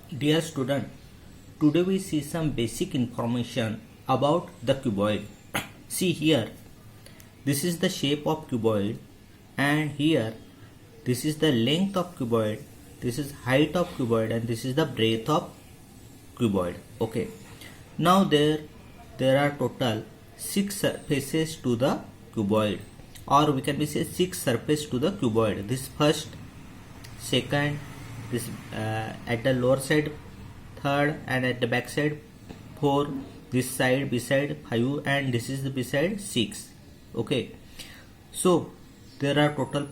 Dear student, today we see some basic information about the cuboid. See here, this is the shape of cuboid, and here this is the length of cuboid, this is height of cuboid, and this is the breadth of cuboid. Okay, now there are total 6 surfaces to the cuboid, or we can say 6 surface to the cuboid. This first, second, this at the lower side, third, and at the back side 4, this side beside 5, and this is the beside 6. Okay, so there are total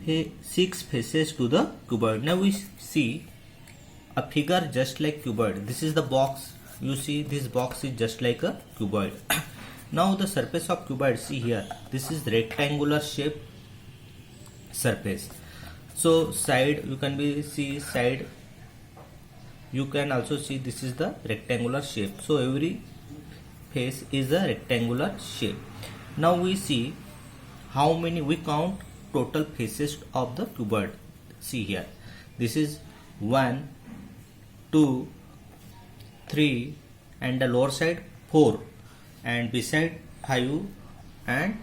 6 faces to the cuboid. Now we see a figure just like cuboid. This is the box. You see this box is just like a cuboid. Now the surface of cuboid, see here, this is rectangular shape surface. So side, you can see side, you can also see this is the rectangular shape. So every face is a rectangular shape. Now we see how many, we count total faces of the cuboid. See here, this is 1, 2, 3, and the lower side 4, and beside 5 and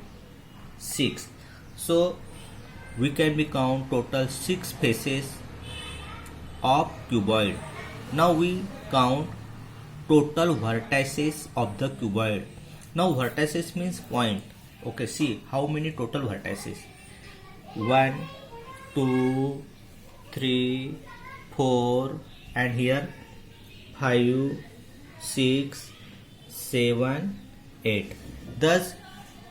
6. So we can count total 6 faces of cuboid. Now we count total vertices of the cuboid. Now vertices means point. Okay, see how many total vertices. 1, 2, 3, 4, and here 5, 6, 7, 8. Thus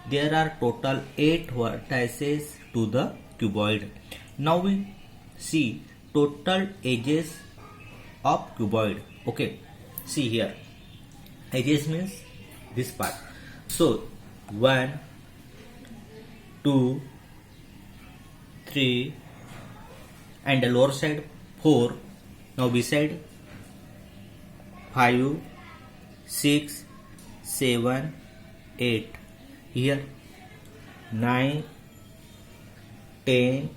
there are total 8 vertices to the cuboid. Now we see total edges of cuboid. Okay, see here, edges means this part. So 1, 2, 3, and the lower side 4. Now beside 5, 6, 7, 8. Here 9, 10,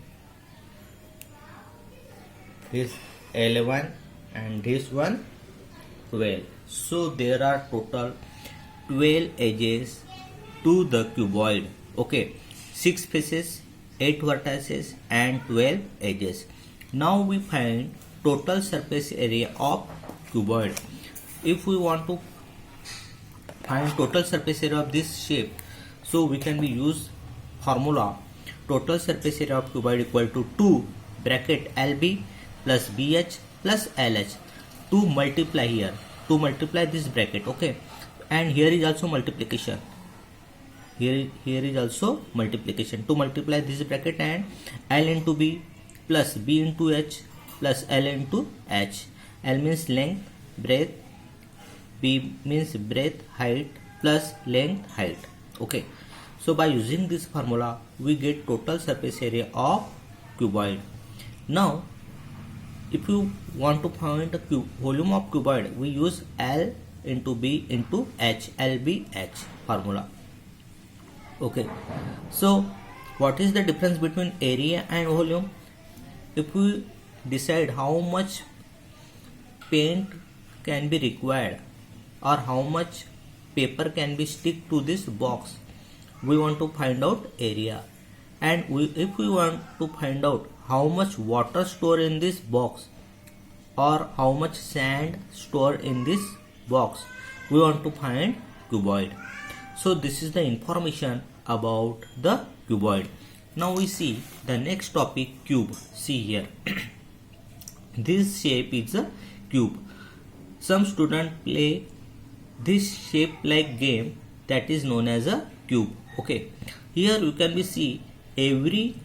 this 11, and this one 12. So there are total 12 edges to the cuboid. Okay, 6 faces, 8 vertices, and 12 edges. Now we find total surface area of cuboid. If we want to find total surface area of this shape, so we can use formula total surface area of cuboid equal to 2 bracket LB plus BH plus LH. 2 multiply here, 2 multiply this bracket. Okay, and here is also multiplication. Here is also multiplication. 2 multiply this bracket, and L into B plus B into H plus L into H. L means length, breadth, B means breadth, height, plus length, height. Okay, so by using this formula we get total surface area of cuboid. Now if you want to find the volume of cuboid, we use L into B into H, LBH formula. Okay, so what is the difference between area and volume? If we decide how much paint can be required, or how much paper can be stick to this box, we want to find out area. And if we want to find out how much water store in this box, or how much sand store in this box, we want to find cuboid. So this is the information about the cuboid. Now we see the next topic, cube. See here, this shape is a cube. Some students play this shape like game, that is known as a cube. Okay, here you can see every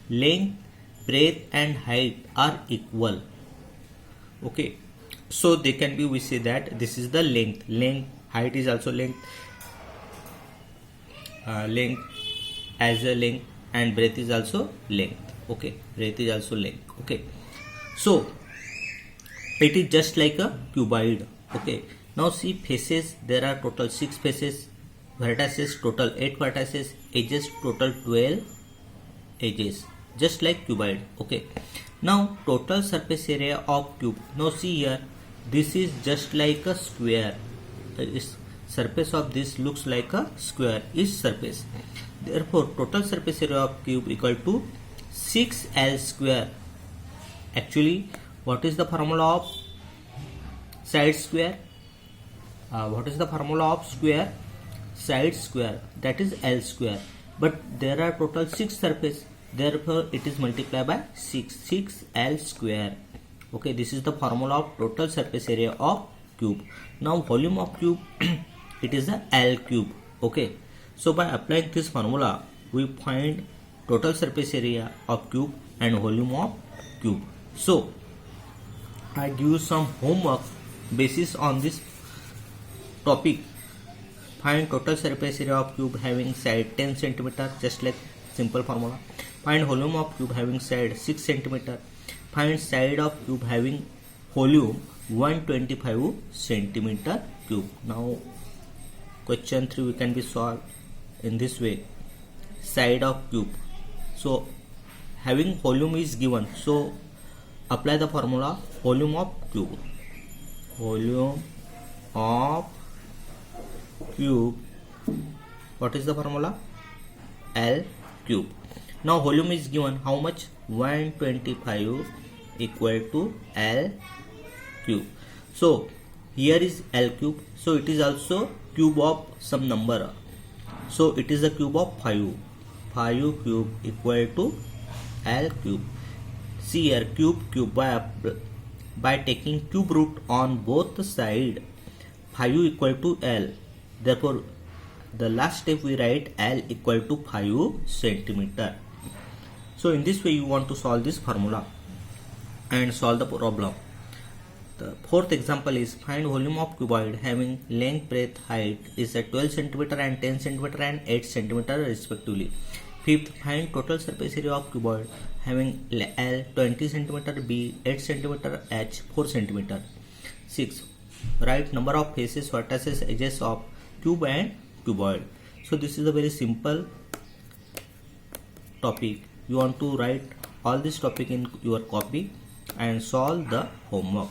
length, breadth, and height are equal. Okay, so they can be, we say that this is the length, height is also length, length as a length, and breadth is also length. Okay, breadth is also length. Okay, so it is just like a cuboid. Okay, now see faces, there are total 6 faces, vertices total 8 vertices, edges total 12 edges, just like cuboid. Okay, Now total surface area of cube. Now see here, this is just like a square. Surface of this looks like a square, each surface. Therefore total surface area of cube equal to 6L square. Actually, what is the formula of side square? What is the formula of square? Side square, that is L square. But there are total 6 surface, therefore it is multiplied by 6L square. Okay, this is the formula of total surface area of cube. Now volume of cube it is the L cube. Okay, so by applying this formula we find total surface area of cube and volume of cube. So I give you some homework basis on this topic. Find total surface area of cube having side 10 cm, just like simple formula. Find volume of cube having side 6 cm. Find side of cube having volume 125 cm cube. Now question 3 we can be solved in this way. Side of cube. So having volume is given. So apply the formula volume of cube. Volume of cube, what is the formula? L cube. Now volume is given how much? 125 equal to L cube. So here is L cube, so it is also cube of some number. So it is the cube of 5. 5 cube equal to L cube. See here, cube by taking cube root on both sides, 5 equal to L. Therefore, the last step we write L equal to 5 centimeter. So in this way you want to solve this formula and solve the problem. The fourth example is find volume of cuboid having length, breadth, height is at 12 centimeter and 10 centimeter and 8 centimeter respectively. Fifth, find total surface area of cuboid having L 20 centimeter, B 8 centimeter, H 4 centimeter. Sixth, write number of faces, vertices, edges of cube and cuboid. So this is a very simple topic. You want to write all this topic in your copy and solve the homework.